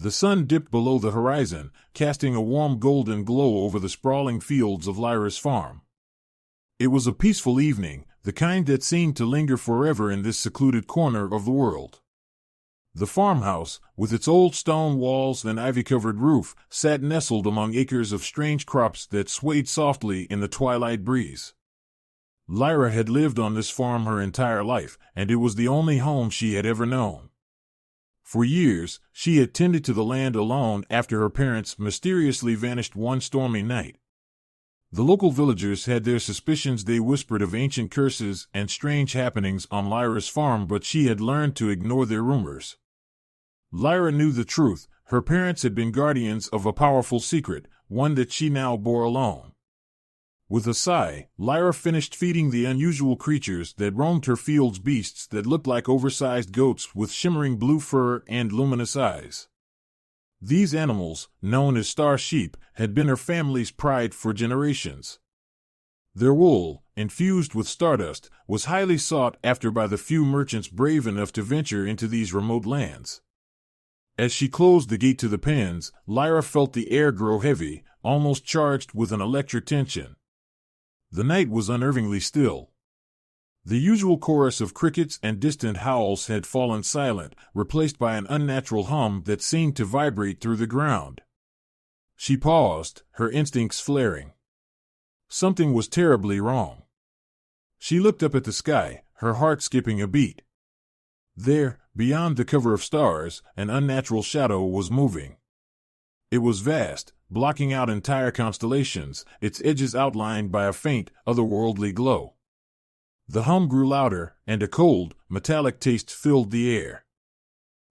The sun dipped below the horizon, casting a warm golden glow over the sprawling fields of Lyra's farm. It was a peaceful evening, the kind that seemed to linger forever in this secluded corner of the world. The farmhouse, with its old stone walls and ivy-covered roof, sat nestled among acres of strange crops that swayed softly in the twilight breeze. Lyra had lived on this farm her entire life, and it was the only home she had ever known. For years, she had tended to the land alone after her parents mysteriously vanished one stormy night. The local villagers had their suspicions. They whispered of ancient curses and strange happenings on Lyra's farm, but she had learned to ignore their rumors. Lyra knew the truth. Her parents had been guardians of a powerful secret, one that she now bore alone. With a sigh, Lyra finished feeding the unusual creatures that roamed her fields, beasts that looked like oversized goats with shimmering blue fur and luminous eyes. These animals, known as star sheep, had been her family's pride for generations. Their wool, infused with stardust, was highly sought after by the few merchants brave enough to venture into these remote lands. As she closed the gate to the pens, Lyra felt the air grow heavy, almost charged with an electric tension. The night was unnervingly still. The usual chorus of crickets and distant howls had fallen silent, replaced by an unnatural hum that seemed to vibrate through the ground. She paused, her instincts flaring. Something was terribly wrong. She looked up at the sky, her heart skipping a beat. There, beyond the cover of stars, an unnatural shadow was moving. It was vast, blocking out entire constellations, its edges outlined by a faint, otherworldly glow. The hum grew louder, and a cold, metallic taste filled the air.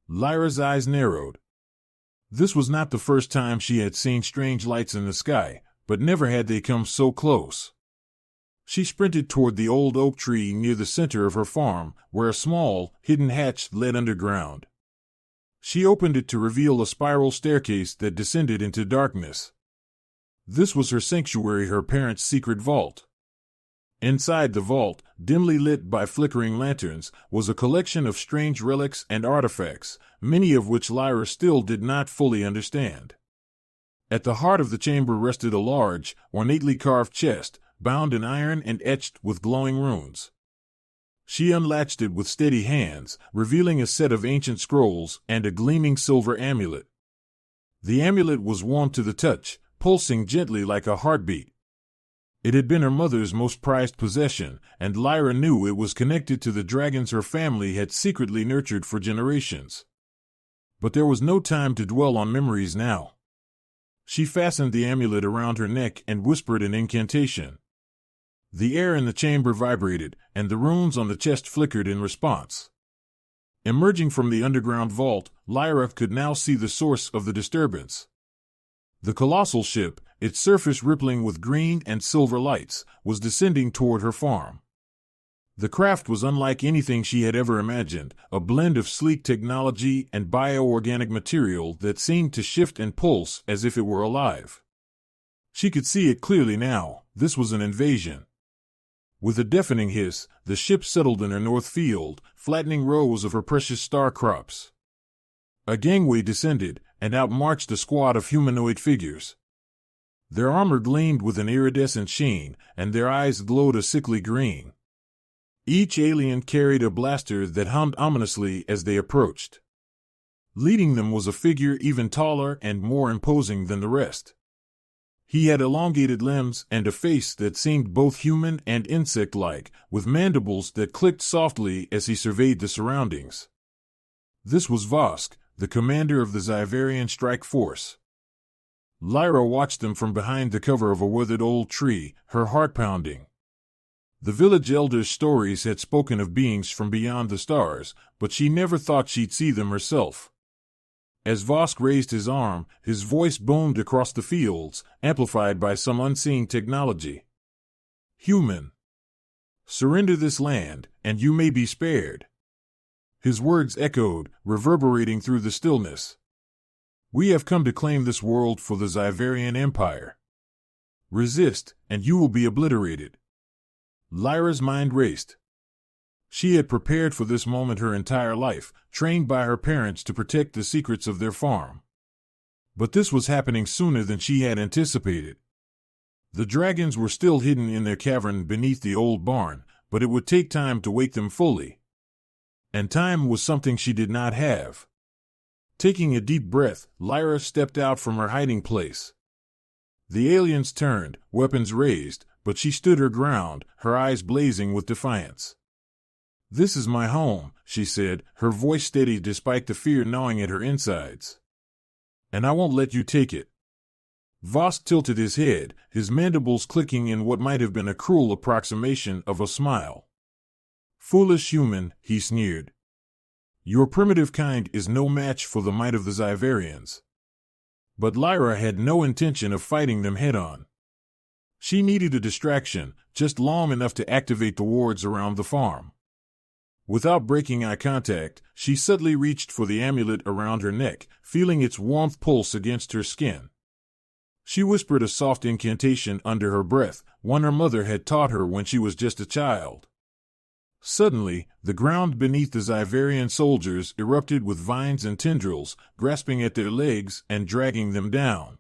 Lyra's eyes narrowed. This was not the first time she had seen strange lights in the sky, but never had they come so close. She sprinted toward the old oak tree near the center of her farm, where a small, hidden hatch led underground. She opened it to reveal a spiral staircase that descended into darkness. This was her sanctuary, her parents' secret vault. Inside the vault, dimly lit by flickering lanterns, was a collection of strange relics and artifacts, many of which Lyra still did not fully understand. At the heart of the chamber rested a large, ornately carved chest, bound in iron and etched with glowing runes. She unlatched it with steady hands, revealing a set of ancient scrolls and a gleaming silver amulet. The amulet was warm to the touch, pulsing gently like a heartbeat. It had been her mother's most prized possession, and Lyra knew it was connected to the dragons her family had secretly nurtured for generations. But there was no time to dwell on memories now. She fastened the amulet around her neck and whispered an incantation. The air in the chamber vibrated, and the runes on the chest flickered in response. Emerging from the underground vault, Lyra could now see the source of the disturbance. The colossal ship, its surface rippling with green and silver lights, was descending toward her farm. The craft was unlike anything she had ever imagined, a blend of sleek technology and bioorganic material that seemed to shift and pulse as if it were alive. She could see it clearly now. This was an invasion. With a deafening hiss, the ship settled in her north field, flattening rows of her precious star crops. A gangway descended, and out marched a squad of humanoid figures. Their armor gleamed with an iridescent sheen, and their eyes glowed a sickly green. Each alien carried a blaster that hummed ominously as they approached. Leading them was a figure even taller and more imposing than the rest. He had elongated limbs and a face that seemed both human and insect-like, with mandibles that clicked softly as he surveyed the surroundings. This was Vosk, the commander of the Zyverian strike force. Lyra watched them from behind the cover of a withered old tree, her heart pounding. The village elders' stories had spoken of beings from beyond the stars, but she never thought she'd see them herself. As Vosk raised his arm, his voice boomed across the fields, amplified by some unseen technology. "Human, surrender this land, and you may be spared." His words echoed, reverberating through the stillness. "We have come to claim this world for the Zyverian Empire. Resist, and you will be obliterated." Lyra's mind raced. She had prepared for this moment her entire life, trained by her parents to protect the secrets of their farm. But this was happening sooner than she had anticipated. The dragons were still hidden in their cavern beneath the old barn, but it would take time to wake them fully. And time was something she did not have. Taking a deep breath, Lyra stepped out from her hiding place. The aliens turned, weapons raised, but she stood her ground, her eyes blazing with defiance. "This is my home," she said, her voice steady despite the fear gnawing at her insides. "And I won't let you take it." Vosk tilted his head, his mandibles clicking in what might have been a cruel approximation of a smile. "Foolish human," he sneered. "Your primitive kind is no match for the might of the Zyverians." But Lyra had no intention of fighting them head-on. She needed a distraction, just long enough to activate the wards around the farm. Without breaking eye contact, she subtly reached for the amulet around her neck, feeling its warmth pulse against her skin. She whispered a soft incantation under her breath, one her mother had taught her when she was just a child. Suddenly, the ground beneath the Zyverian soldiers erupted with vines and tendrils, grasping at their legs and dragging them down.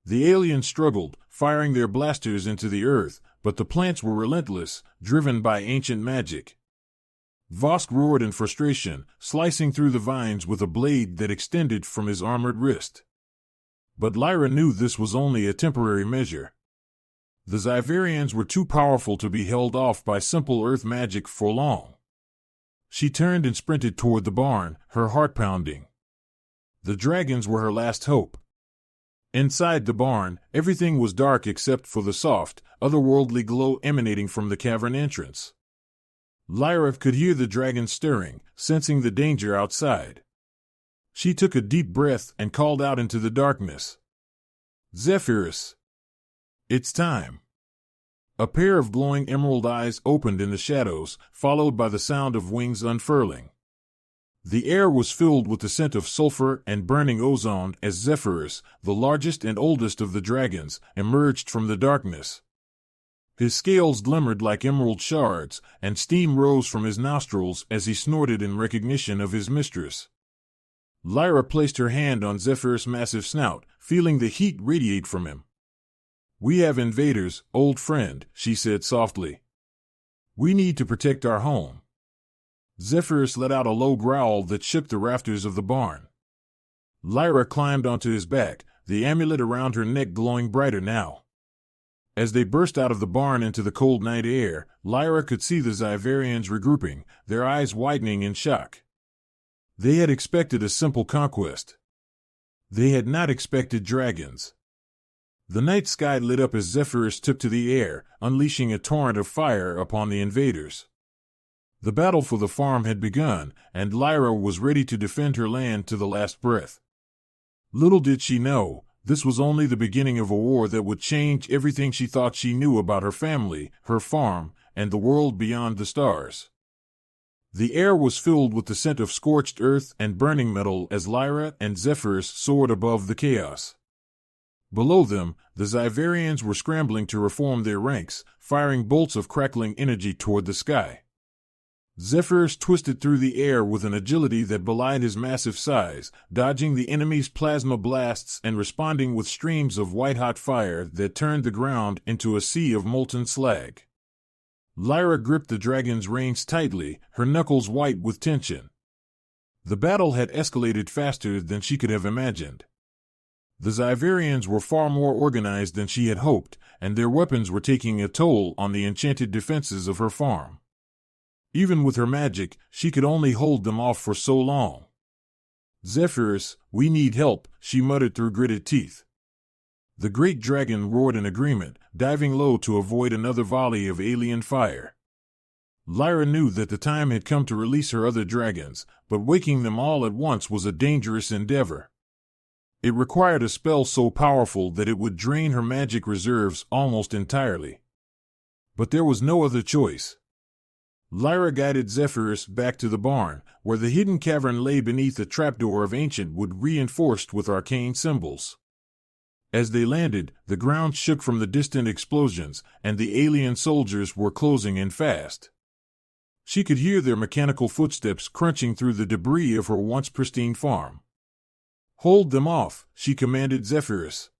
The aliens struggled, firing their blasters into the earth, but the plants were relentless, driven by ancient magic. Vosk roared in frustration, slicing through the vines with a blade that extended from his armored wrist. But Lyra knew this was only a temporary measure. The Zyverians were too powerful to be held off by simple earth magic for long. She turned and sprinted toward the barn, her heart pounding. The dragons were her last hope. Inside the barn, everything was dark except for the soft, otherworldly glow emanating from the cavern entrance. Lyra could hear the dragons stirring, sensing the danger outside. She took a deep breath and called out into the darkness. "Zephyrus! It's time." A pair of glowing emerald eyes opened in the shadows, followed by the sound of wings unfurling. The air was filled with the scent of sulfur and burning ozone as Zephyrus, the largest and oldest of the dragons, emerged from the darkness. His scales glimmered like emerald shards, and steam rose from his nostrils as he snorted in recognition of his mistress. Lyra placed her hand on Zephyrus' massive snout, feeling the heat radiate from him. "We have invaders, old friend," she said softly. "We need to protect our home." Zephyrus let out a low growl that shook the rafters of the barn. Lyra climbed onto his back, the amulet around her neck glowing brighter now. As they burst out of the barn into the cold night air, Lyra could see the Zyverians regrouping, their eyes widening in shock. They had expected a simple conquest. They had not expected dragons. The night sky lit up as Zephyrus took to the air, unleashing a torrent of fire upon the invaders. The battle for the farm had begun, and Lyra was ready to defend her land to the last breath. Little did she know, this was only the beginning of a war that would change everything she thought she knew about her family, her farm, and the world beyond the stars. The air was filled with the scent of scorched earth and burning metal as Lyra and Zephyrus soared above the chaos. Below them, the Zyverians were scrambling to reform their ranks, firing bolts of crackling energy toward the sky. Zephyrus twisted through the air with an agility that belied his massive size, dodging the enemy's plasma blasts and responding with streams of white-hot fire that turned the ground into a sea of molten slag. Lyra gripped the dragon's reins tightly, her knuckles white with tension. The battle had escalated faster than she could have imagined. The Zyverians were far more organized than she had hoped, and their weapons were taking a toll on the enchanted defenses of her farm. Even with her magic, she could only hold them off for so long. "Zephyrus, we need help," she muttered through gritted teeth. The great dragon roared in agreement, diving low to avoid another volley of alien fire. Lyra knew that the time had come to release her other dragons, but waking them all at once was a dangerous endeavor. It required a spell so powerful that it would drain her magic reserves almost entirely. But there was no other choice. Lyra guided Zephyrus back to the barn, where the hidden cavern lay beneath a trapdoor of ancient wood reinforced with arcane symbols. As they landed, the ground shook from the distant explosions, and the alien soldiers were closing in fast. She could hear their mechanical footsteps crunching through the debris of her once pristine farm. Hold them off, she commanded Zephyrus.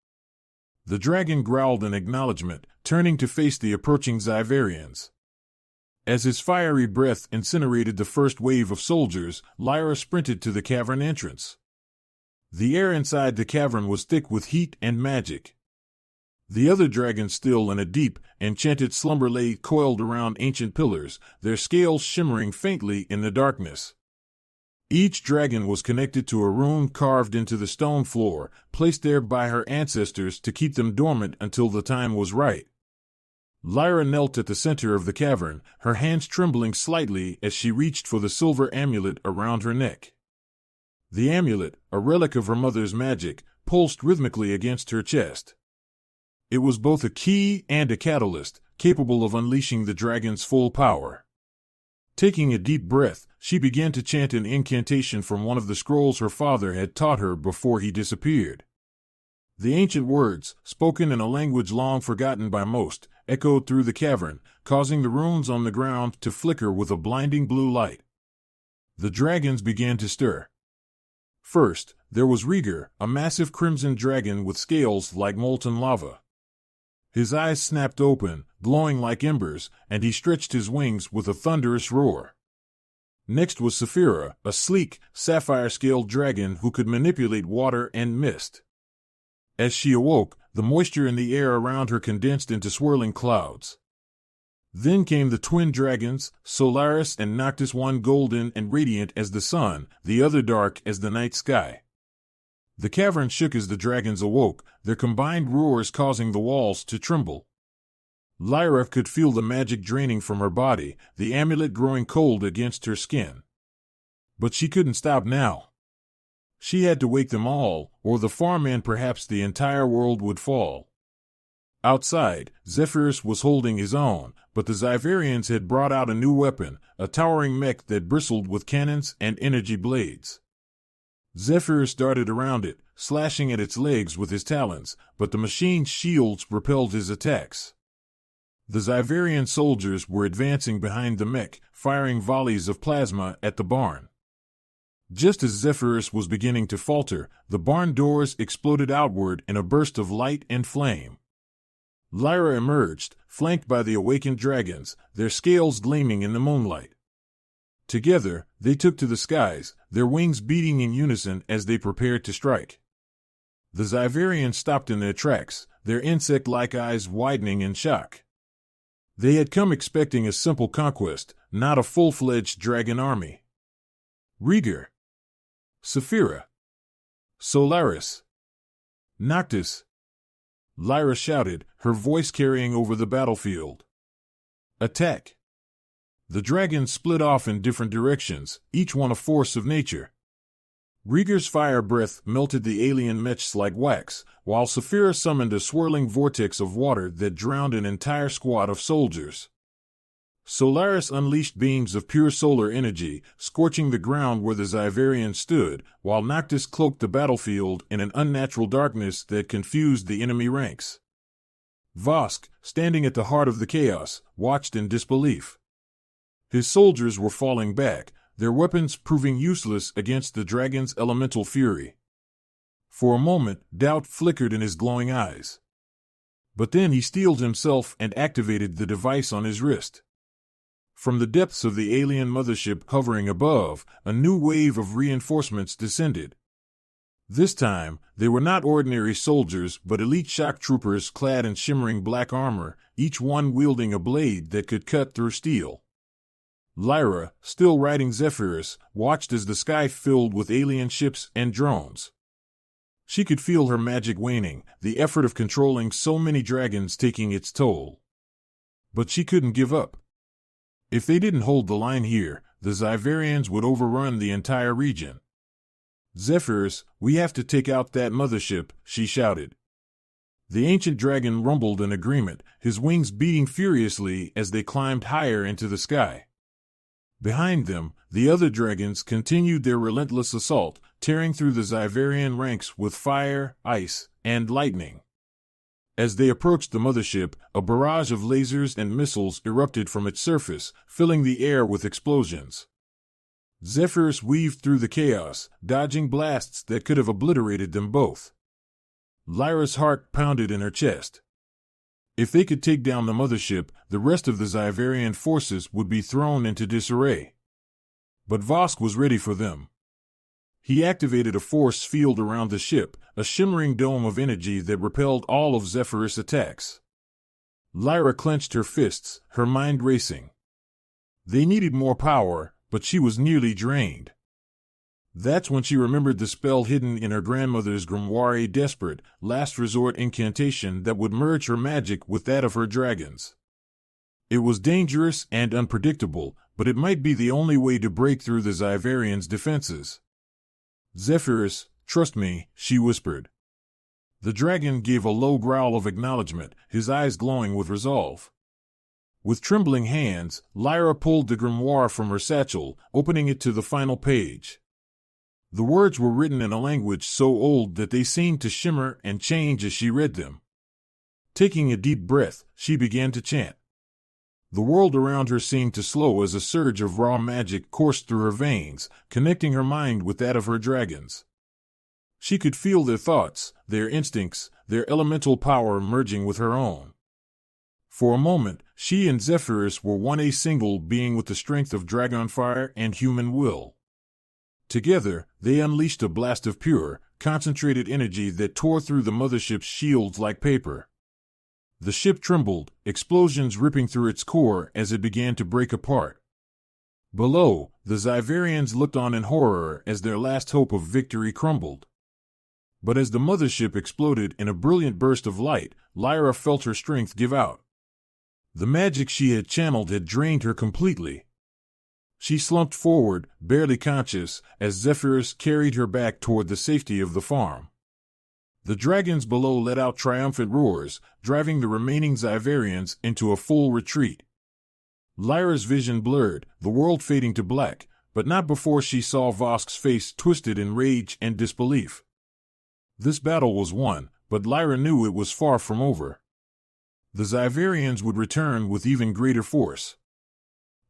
The dragon growled in acknowledgement, turning to face the approaching Zyverians. As his fiery breath incinerated the first wave of soldiers, Lyra sprinted to the cavern entrance. The air inside the cavern was thick with heat and magic. The other dragons still in a deep, enchanted slumber lay coiled around ancient pillars, their scales shimmering faintly in the darkness. Each dragon was connected to a rune carved into the stone floor, placed there by her ancestors to keep them dormant until the time was right. Lyra knelt at the center of the cavern, her hands trembling slightly as she reached for the silver amulet around her neck. The amulet, a relic of her mother's magic, pulsed rhythmically against her chest. It was both a key and a catalyst, capable of unleashing the dragon's full power. Taking a deep breath, she began to chant an incantation from one of the scrolls her father had taught her before he disappeared. The ancient words, spoken in a language long forgotten by most, echoed through the cavern, causing the runes on the ground to flicker with a blinding blue light. The dragons began to stir. First, there was Rieger, a massive crimson dragon with scales like molten lava. His eyes snapped open, glowing like embers, and he stretched his wings with a thunderous roar. Next was Saphira, a sleek, sapphire-scaled dragon who could manipulate water and mist. As she awoke, the moisture in the air around her condensed into swirling clouds. Then came the twin dragons, Solaris and Noctis, one golden and radiant as the sun, the other dark as the night sky. The cavern shook as the dragons awoke, their combined roars causing the walls to tremble. Lyra could feel the magic draining from her body, the amulet growing cold against her skin. But she couldn't stop now. She had to wake them all, or the farm and perhaps the entire world would fall. Outside, Zephyrus was holding his own, but the Zyverians had brought out a new weapon, a towering mech that bristled with cannons and energy blades. Zephyrus darted around it, slashing at its legs with his talons, but the machine's shields repelled his attacks. The Zyverian soldiers were advancing behind the mech, firing volleys of plasma at the barn. Just as Zephyrus was beginning to falter, the barn doors exploded outward in a burst of light and flame. Lyra emerged, flanked by the awakened dragons, their scales gleaming in the moonlight. Together, they took to the skies, their wings beating in unison as they prepared to strike. The Zyverians stopped in their tracks, their insect-like eyes widening in shock. They had come expecting a simple conquest, not a full-fledged dragon army. Rieger, Saphira, Solaris, Noctis, Lyra shouted, her voice carrying over the battlefield. Attack! The dragons split off in different directions, each one a force of nature. Rieger's fire breath melted the alien mechs like wax, while Saphira summoned a swirling vortex of water that drowned an entire squad of soldiers. Solaris unleashed beams of pure solar energy, scorching the ground where the Zyverians stood, while Noctis cloaked the battlefield in an unnatural darkness that confused the enemy ranks. Vosk, standing at the heart of the chaos, watched in disbelief. His soldiers were falling back, their weapons proving useless against the dragon's elemental fury. For a moment, doubt flickered in his glowing eyes. But then he steeled himself and activated the device on his wrist. From the depths of the alien mothership hovering above, a new wave of reinforcements descended. This time, they were not ordinary soldiers but elite shock troopers clad in shimmering black armor, each one wielding a blade that could cut through steel. Lyra, still riding Zephyrus, watched as the sky filled with alien ships and drones. She could feel her magic waning, the effort of controlling so many dragons taking its toll. But she couldn't give up. If they didn't hold the line here, the Zyverians would overrun the entire region. Zephyrus, we have to take out that mothership, she shouted. The ancient dragon rumbled in agreement, his wings beating furiously as they climbed higher into the sky. Behind them, the other dragons continued their relentless assault, tearing through the Zyverian ranks with fire, ice, and lightning. As they approached the mothership, a barrage of lasers and missiles erupted from its surface, filling the air with explosions. Zephyrus weaved through the chaos, dodging blasts that could have obliterated them both. Lyra's heart pounded in her chest. If they could take down the mothership, the rest of the Zyverian forces would be thrown into disarray. But Vosk was ready for them. He activated a force field around the ship, a shimmering dome of energy that repelled all of Zephyrus' attacks. Lyra clenched her fists, her mind racing. They needed more power, but she was nearly drained. That's when she remembered the spell hidden in her grandmother's grimoire, a desperate, last resort incantation that would merge her magic with that of her dragons. It was dangerous and unpredictable, but it might be the only way to break through the Zyverians' defenses. Zephyrus, trust me, she whispered. The dragon gave a low growl of acknowledgement, his eyes glowing with resolve. With trembling hands, Lyra pulled the grimoire from her satchel, opening it to the final page. The words were written in a language so old that they seemed to shimmer and change as she read them. Taking a deep breath, she began to chant. The world around her seemed to slow as a surge of raw magic coursed through her veins, connecting her mind with that of her dragons. She could feel their thoughts, their instincts, their elemental power merging with her own. For a moment, she and Zephyrus were one, a single being with the strength of dragon fire and human will. Together, they unleashed a blast of pure, concentrated energy that tore through the mothership's shields like paper. The ship trembled, explosions ripping through its core as it began to break apart. Below, the Zyverians looked on in horror as their last hope of victory crumbled. But as the mothership exploded in a brilliant burst of light, Lyra felt her strength give out. The magic she had channeled had drained her completely. She slumped forward, barely conscious, as Zephyrus carried her back toward the safety of the farm. The dragons below let out triumphant roars, driving the remaining Zyverians into a full retreat. Lyra's vision blurred, the world fading to black, but not before she saw Vosk's face twisted in rage and disbelief. This battle was won, but Lyra knew it was far from over. The Zyverians would return with even greater force.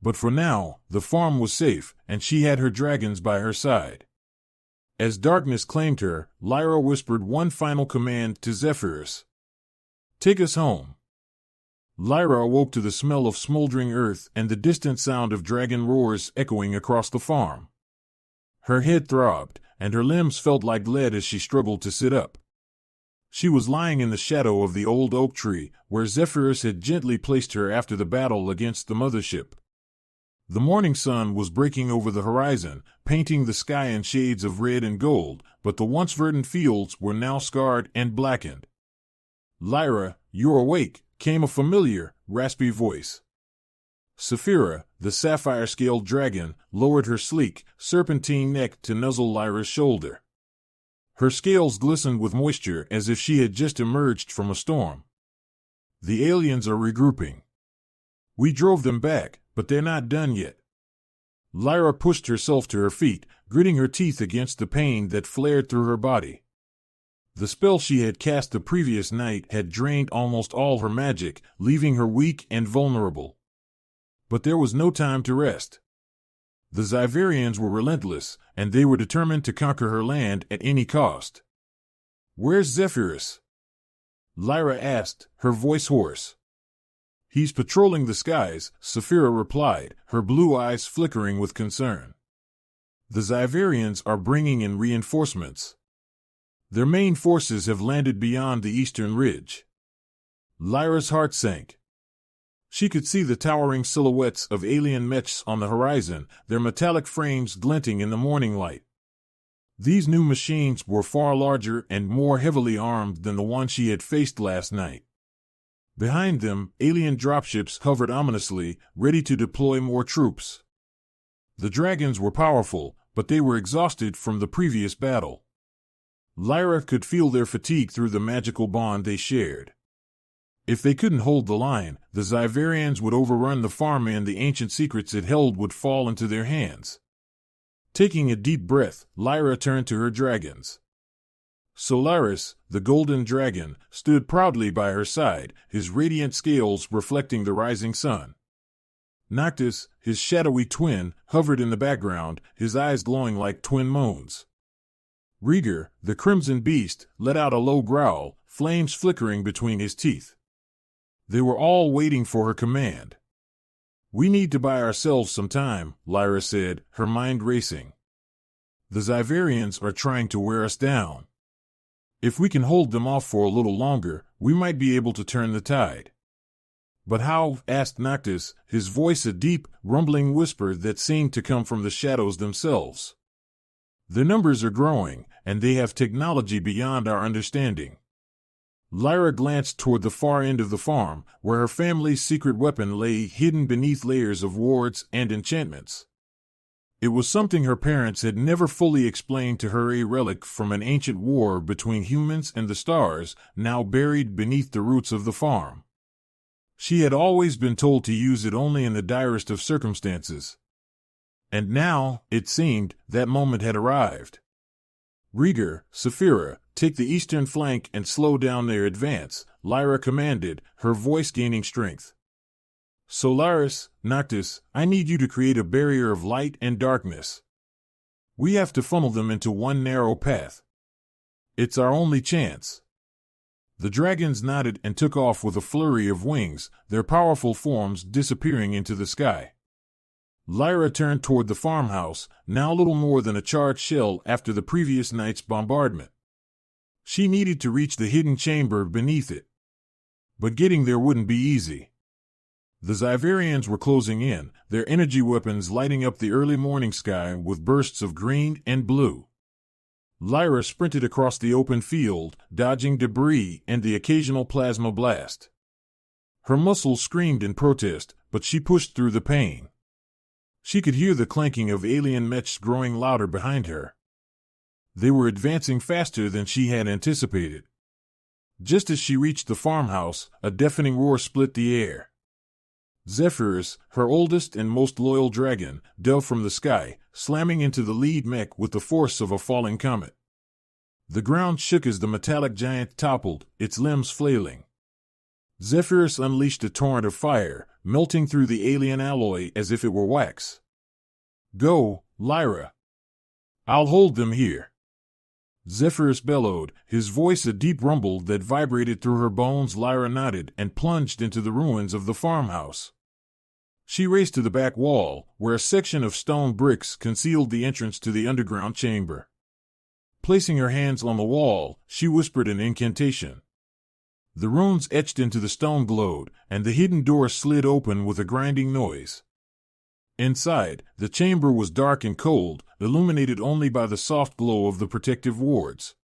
But for now, the farm was safe, and she had her dragons by her side. As darkness claimed her, Lyra whispered one final command to Zephyrus. "Take us home." Lyra awoke to the smell of smoldering earth and the distant sound of dragon roars echoing across the farm. Her head throbbed, and her limbs felt like lead as she struggled to sit up. She was lying in the shadow of the old oak tree, where Zephyrus had gently placed her after the battle against the mothership. The morning sun was breaking over the horizon, painting the sky in shades of red and gold, but the once verdant fields were now scarred and blackened. "Lyra, you're awake," came a familiar, raspy voice. Saphira, the sapphire-scaled dragon, lowered her sleek, serpentine neck to nuzzle Lyra's shoulder. Her scales glistened with moisture as if she had just emerged from a storm. "The aliens are regrouping. We drove them back, but they're not done yet." Lyra pushed herself to her feet, gritting her teeth against the pain that flared through her body. The spell she had cast the previous night had drained almost all her magic, leaving her weak and vulnerable. But there was no time to rest. The Zyverians were relentless, and they were determined to conquer her land at any cost. "Where's Zephyrus?" Lyra asked, her voice hoarse. "He's patrolling the skies," Saphira replied, her blue eyes flickering with concern. "The Zyverians are bringing in reinforcements. Their main forces have landed beyond the eastern ridge." Lyra's heart sank. She could see the towering silhouettes of alien mechs on the horizon, their metallic frames glinting in the morning light. These new machines were far larger and more heavily armed than the one she had faced last night. Behind them, alien dropships hovered ominously, ready to deploy more troops. The dragons were powerful, but they were exhausted from the previous battle. Lyra could feel their fatigue through the magical bond they shared. If they couldn't hold the line, the Zyverians would overrun the farm and the ancient secrets it held would fall into their hands. Taking a deep breath, Lyra turned to her dragons. Solaris, the golden dragon, stood proudly by her side, his radiant scales reflecting the rising sun. Noctis, his shadowy twin, hovered in the background, his eyes glowing like twin moons. Rieger, the crimson beast, let out a low growl, flames flickering between his teeth. They were all waiting for her command. "We need to buy ourselves some time," Lyra said, her mind racing. "The Zyverians are trying to wear us down. If we can hold them off for a little longer, we might be able to turn the tide." "But how?" asked Noctis, his voice a deep, rumbling whisper that seemed to come from the shadows themselves. "Their numbers are growing, and they have technology beyond our understanding." Lyra glanced toward the far end of the farm, where her family's secret weapon lay hidden beneath layers of wards and enchantments. It was something her parents had never fully explained to her, a relic from an ancient war between humans and the stars, now buried beneath the roots of the farm. She had always been told to use it only in the direst of circumstances. And now, it seemed, that moment had arrived. "Rieger, Saphira, take the eastern flank and slow down their advance," Lyra commanded, her voice gaining strength. "Solaris, Noctis, I need you to create a barrier of light and darkness. We have to funnel them into one narrow path. It's our only chance." The dragons nodded and took off with a flurry of wings, their powerful forms disappearing into the sky. Lyra turned toward the farmhouse, now little more than a charred shell after the previous night's bombardment. She needed to reach the hidden chamber beneath it. But getting there wouldn't be easy. The Zyverians were closing in, their energy weapons lighting up the early morning sky with bursts of green and blue. Lyra sprinted across the open field, dodging debris and the occasional plasma blast. Her muscles screamed in protest, but she pushed through the pain. She could hear the clanking of alien mechs growing louder behind her. They were advancing faster than she had anticipated. Just as she reached the farmhouse, a deafening roar split the air. Zephyrus, her oldest and most loyal dragon, dove from the sky, slamming into the lead mech with the force of a falling comet. The ground shook as the metallic giant toppled, its limbs flailing. Zephyrus unleashed a torrent of fire, melting through the alien alloy as if it were wax. "Go, Lyra. I'll hold them here." Zephyrus bellowed, his voice a deep rumble that vibrated through her bones. Lyra nodded and plunged into the ruins of the farmhouse. She raced to the back wall, where a section of stone bricks concealed the entrance to the underground chamber. Placing her hands on the wall, she whispered an incantation. The runes etched into the stone glowed, and the hidden door slid open with a grinding noise. Inside, the chamber was dark and cold, illuminated only by the soft glow of the protective wards.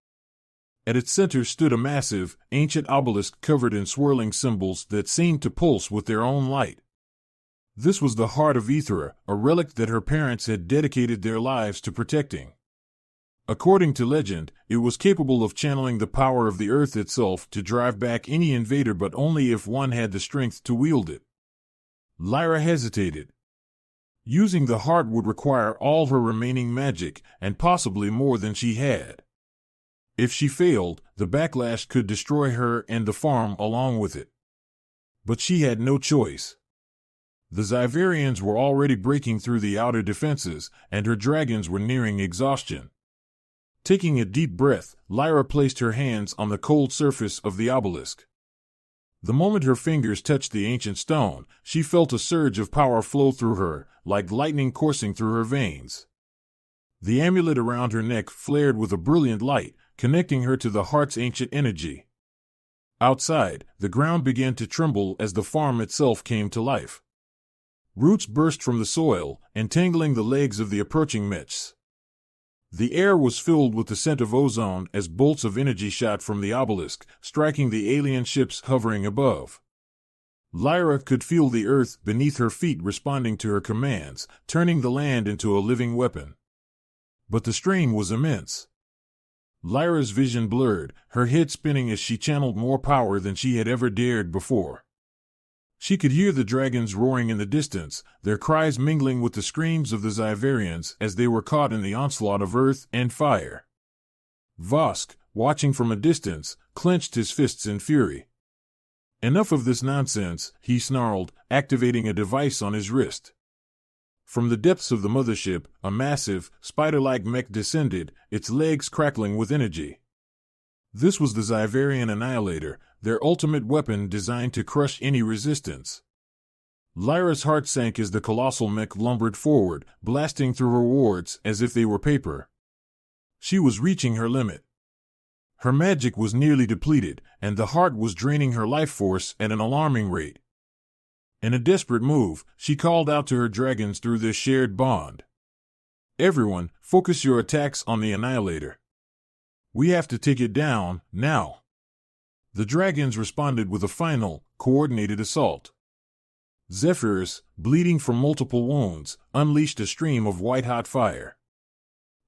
At its center stood a massive, ancient obelisk covered in swirling symbols that seemed to pulse with their own light. This was the heart of Aethera, a relic that her parents had dedicated their lives to protecting. According to legend, it was capable of channeling the power of the earth itself to drive back any invader, but only if one had the strength to wield it. Lyra hesitated. Using the heart would require all her remaining magic, and possibly more than she had. If she failed, the backlash could destroy her and the farm along with it. But she had no choice. The Zyverians were already breaking through the outer defenses, and her dragons were nearing exhaustion. Taking a deep breath, Lyra placed her hands on the cold surface of the obelisk. The moment her fingers touched the ancient stone, she felt a surge of power flow through her, like lightning coursing through her veins. The amulet around her neck flared with a brilliant light, connecting her to the heart's ancient energy. Outside, the ground began to tremble as the farm itself came to life. Roots burst from the soil, entangling the legs of the approaching mechs. The air was filled with the scent of ozone as bolts of energy shot from the obelisk, striking the alien ships hovering above. Lyra could feel the earth beneath her feet responding to her commands, turning the land into a living weapon. But the strain was immense. Lyra's vision blurred, her head spinning as she channeled more power than she had ever dared before. She could hear the dragons roaring in the distance, their cries mingling with the screams of the Zyverians as they were caught in the onslaught of earth and fire. Vosk, watching from a distance, clenched his fists in fury. Enough of this nonsense, he snarled, activating a device on his wrist. From the depths of the mothership, a massive, spider-like mech descended, its legs crackling with energy. This was the Zyverian Annihilator, their ultimate weapon designed to crush any resistance. Lyra's heart sank as the colossal mech lumbered forward, blasting through her wards as if they were paper. She was reaching her limit. Her magic was nearly depleted, and the heart was draining her life force at an alarming rate. In a desperate move, she called out to her dragons through their shared bond. "Everyone, focus your attacks on the Annihilator. We have to take it down, now." The dragons responded with a final, coordinated assault. Zephyrus, bleeding from multiple wounds, unleashed a stream of white-hot fire.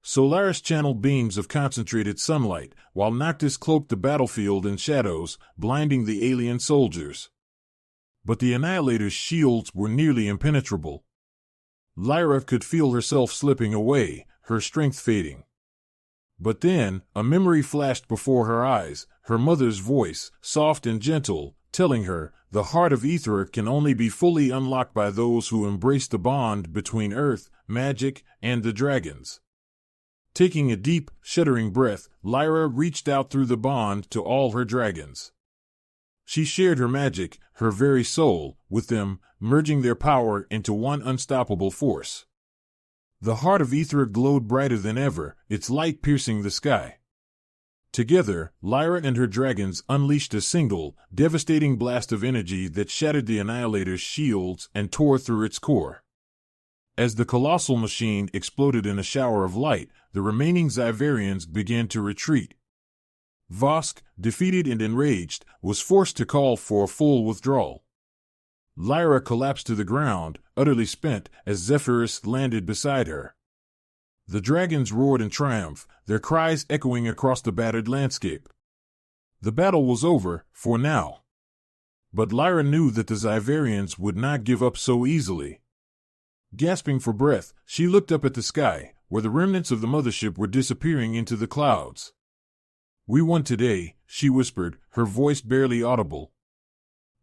Solaris channeled beams of concentrated sunlight, while Noctis cloaked the battlefield in shadows, blinding the alien soldiers. But the Annihilator's shields were nearly impenetrable. Lyra could feel herself slipping away, her strength fading. But then, a memory flashed before her eyes, her mother's voice, soft and gentle, telling her, the heart of Aether can only be fully unlocked by those who embrace the bond between Earth, magic, and the dragons. Taking a deep, shuddering breath, Lyra reached out through the bond to all her dragons. She shared her magic, her very soul, with them, merging their power into one unstoppable force. The heart of Aether glowed brighter than ever, its light piercing the sky. Together, Lyra and her dragons unleashed a single, devastating blast of energy that shattered the Annihilator's shields and tore through its core. As the colossal machine exploded in a shower of light, the remaining Zyverians began to retreat. Vosk, defeated and enraged, was forced to call for a full withdrawal. Lyra collapsed to the ground, utterly spent, as Zephyrus landed beside her. The dragons roared in triumph, their cries echoing across the battered landscape. The battle was over, for now. But Lyra knew that the Zyverians would not give up so easily. Gasping for breath, she looked up at the sky, where the remnants of the mothership were disappearing into the clouds. "We won today," she whispered, her voice barely audible.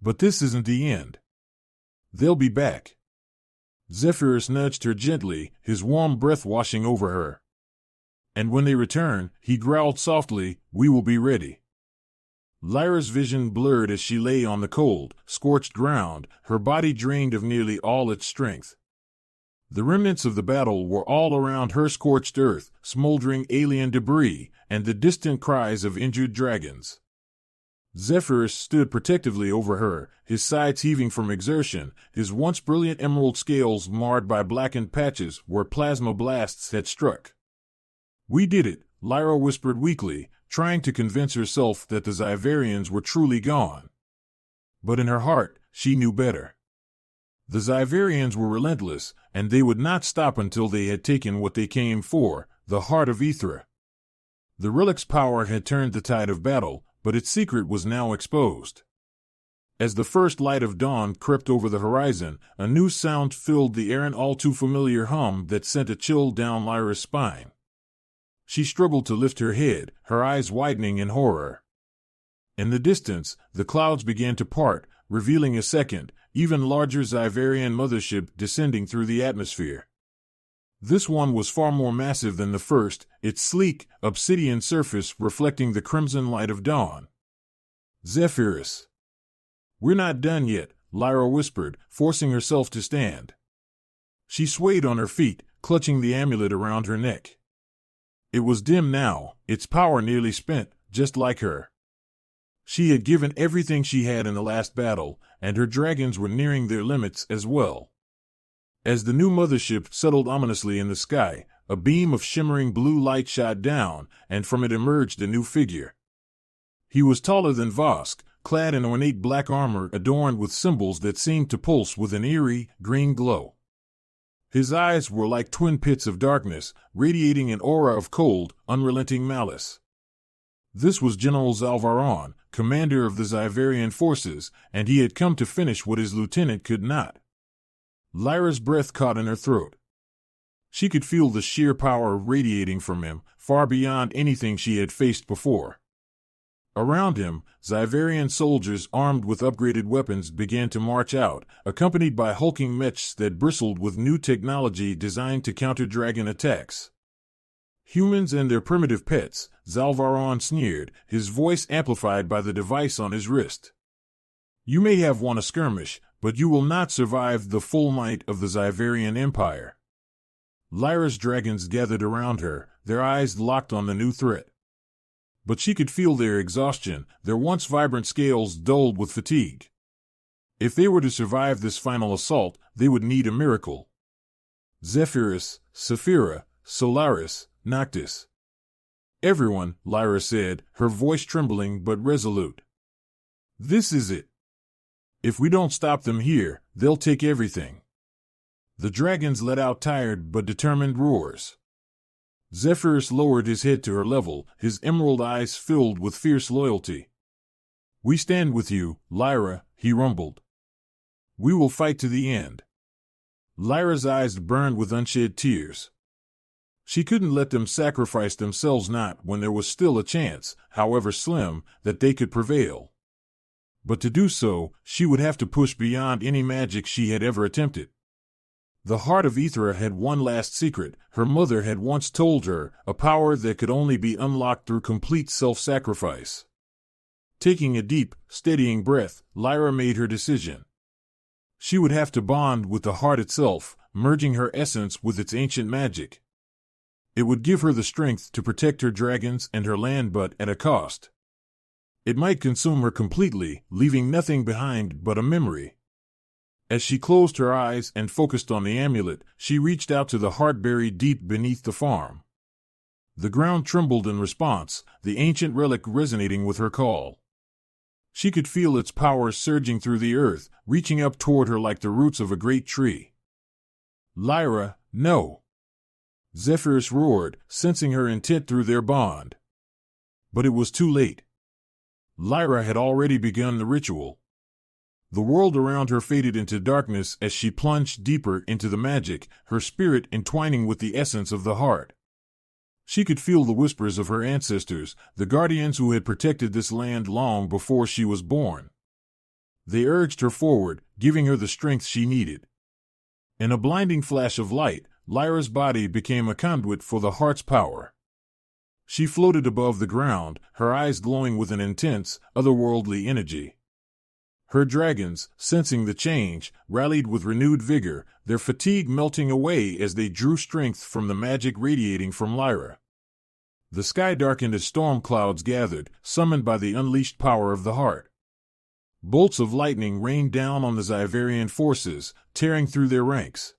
"But this isn't the end. They'll be back." Zephyrus nudged her gently, his warm breath washing over her. "And when they return," he growled softly, "we will be ready." Lyra's vision blurred as she lay on the cold, scorched ground, her body drained of nearly all its strength. The remnants of the battle were all around her, scorched earth, smoldering alien debris, and the distant cries of injured dragons. Zephyrus stood protectively over her, his sides heaving from exertion, his once brilliant emerald scales marred by blackened patches where plasma blasts had struck. "We did it," Lyra whispered weakly, trying to convince herself that the Zyverians were truly gone. But in her heart, she knew better. The Zyverians were relentless, and they would not stop until they had taken what they came for, the heart of Aether. The relic's power had turned the tide of battle, but its secret was now exposed. As the first light of dawn crept over the horizon, a new sound filled the air, an all-too-familiar hum that sent a chill down Lyra's spine. She struggled to lift her head, her eyes widening in horror. In the distance, the clouds began to part, revealing a second, even larger Zyverian mothership descending through the atmosphere. This one was far more massive than the first, its sleek, obsidian surface reflecting the crimson light of dawn. "Zephyrus." "We're not done yet," Lyra whispered, forcing herself to stand. She swayed on her feet, clutching the amulet around her neck. It was dim now, its power nearly spent, just like her. She had given everything she had in the last battle, and her dragons were nearing their limits as well. As the new mothership settled ominously in the sky, a beam of shimmering blue light shot down, and from it emerged a new figure. He was taller than Vosk, clad in ornate black armor adorned with symbols that seemed to pulse with an eerie, green glow. His eyes were like twin pits of darkness, radiating an aura of cold, unrelenting malice. This was General Zalvaron, commander of the Zyverian forces, and he had come to finish what his lieutenant could not. Lyra's breath caught in her throat. She could feel the sheer power radiating from him, far beyond anything she had faced before. Around him, Zyverian soldiers armed with upgraded weapons began to march out, accompanied by hulking mechs that bristled with new technology designed to counter dragon attacks. Humans and their primitive pets, Zalvaron sneered, his voice amplified by the device on his wrist. You may have won a skirmish, but you will not survive the full might of the Zyverian Empire. Lyra's dragons gathered around her, their eyes locked on the new threat. But she could feel their exhaustion, their once vibrant scales dulled with fatigue. If they were to survive this final assault, they would need a miracle. Zephyrus, Saphira, Solaris, Noctis. Everyone, Lyra said, her voice trembling but resolute. This is it. If we don't stop them here, they'll take everything. The dragons let out tired but determined roars. Zephyrus lowered his head to her level, his emerald eyes filled with fierce loyalty. We stand with you, Lyra, he rumbled. We will fight to the end. Lyra's eyes burned with unshed tears. She couldn't let them sacrifice themselves, not when there was still a chance, however slim, that they could prevail. But to do so, she would have to push beyond any magic she had ever attempted. The heart of Aethra had one last secret, her mother had once told her, a power that could only be unlocked through complete self-sacrifice. Taking a deep, steadying breath, Lyra made her decision. She would have to bond with the heart itself, merging her essence with its ancient magic. It would give her the strength to protect her dragons and her land, but at a cost. It might consume her completely, leaving nothing behind but a memory. As she closed her eyes and focused on the amulet, she reached out to the heart buried deep beneath the farm. The ground trembled in response, the ancient relic resonating with her call. She could feel its power surging through the earth, reaching up toward her like the roots of a great tree. Lyra, no! Zephyrus roared, sensing her intent through their bond. But it was too late. Lyra had already begun the ritual. The world around her faded into darkness as she plunged deeper into the magic, her spirit entwining with the essence of the heart. She could feel the whispers of her ancestors, the guardians who had protected this land long before she was born. They urged her forward, giving her the strength she needed. In a blinding flash of light, Lyra's body became a conduit for the heart's power. She floated above the ground, her eyes glowing with an intense, otherworldly energy. Her dragons, sensing the change, rallied with renewed vigor, their fatigue melting away as they drew strength from the magic radiating from Lyra. The sky darkened as storm clouds gathered, summoned by the unleashed power of the heart. Bolts of lightning rained down on the Zyverian forces, tearing through their ranks.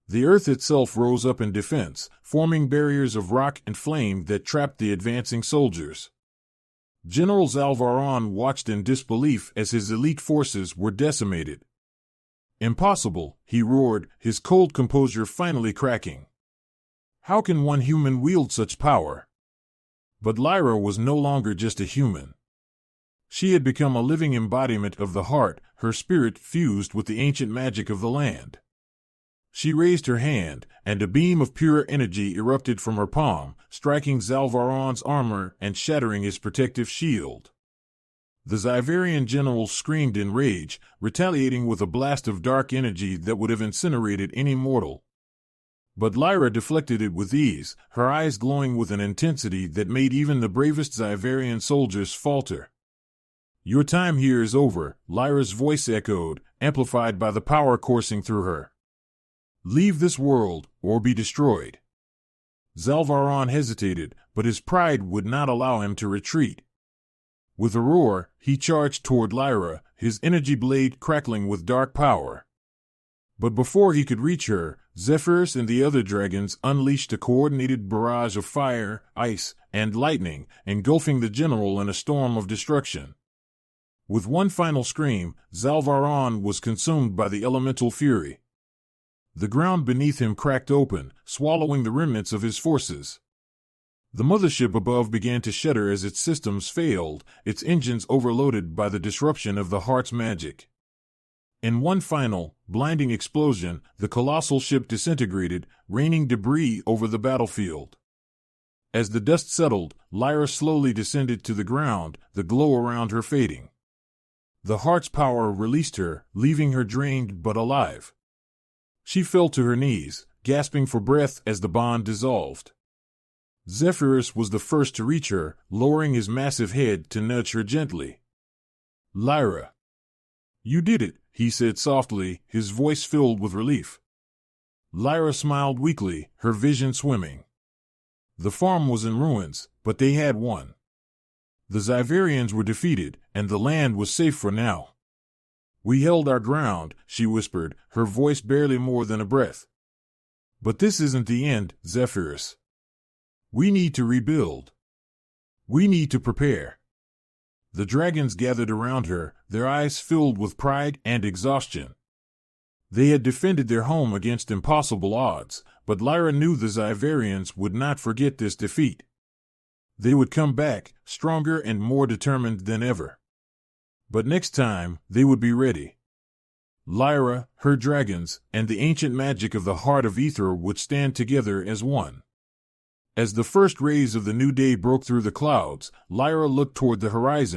The earth itself rose up in defense, forming barriers of rock and flame that trapped the advancing soldiers. General Zalvaron watched in disbelief as his elite forces were decimated. Impossible, he roared, his cold composure finally cracking. How can one human wield such power? But Lyra was no longer just a human. She had become a living embodiment of the heart, her spirit fused with the ancient magic of the land. She raised her hand, and a beam of pure energy erupted from her palm, striking Zalvaron's armor and shattering his protective shield. The Zyverian general screamed in rage, retaliating with a blast of dark energy that would have incinerated any mortal. But Lyra deflected it with ease, her eyes glowing with an intensity that made even the bravest Zyverian soldiers falter. Your time here is over, Lyra's voice echoed, amplified by the power coursing through her. Leave this world, or be destroyed. Zalvaron hesitated, but his pride would not allow him to retreat. With a roar, he charged toward Lyra, his energy blade crackling with dark power. But before he could reach her, Zephyrus and the other dragons unleashed a coordinated barrage of fire, ice, and lightning, engulfing the general in a storm of destruction. With one final scream, Zalvaron was consumed by the elemental fury. The ground beneath him cracked open, swallowing the remnants of his forces. The mothership above began to shudder as its systems failed, its engines overloaded by the disruption of the heart's magic. In one final, blinding explosion, the colossal ship disintegrated, raining debris over the battlefield. As the dust settled, Lyra slowly descended to the ground, the glow around her fading. The heart's power released her, leaving her drained but alive. She fell to her knees, gasping for breath as the bond dissolved. Zephyrus was the first to reach her, lowering his massive head to nudge her gently. "Lyra, you did it," he said softly, his voice filled with relief. Lyra smiled weakly, her vision swimming. The farm was in ruins, but they had won. The Zyverians were defeated, and the land was safe for now. "We held our ground," she whispered, her voice barely more than a breath. "But this isn't the end, Zephyrus. We need to rebuild. We need to prepare." The dragons gathered around her, their eyes filled with pride and exhaustion. They had defended their home against impossible odds, but Lyra knew the Zyverians would not forget this defeat. They would come back, stronger and more determined than ever. But next time, they would be ready. Lyra, her dragons, and the ancient magic of the Heart of Ether would stand together as one. As the first rays of the new day broke through the clouds, Lyra looked toward the horizon.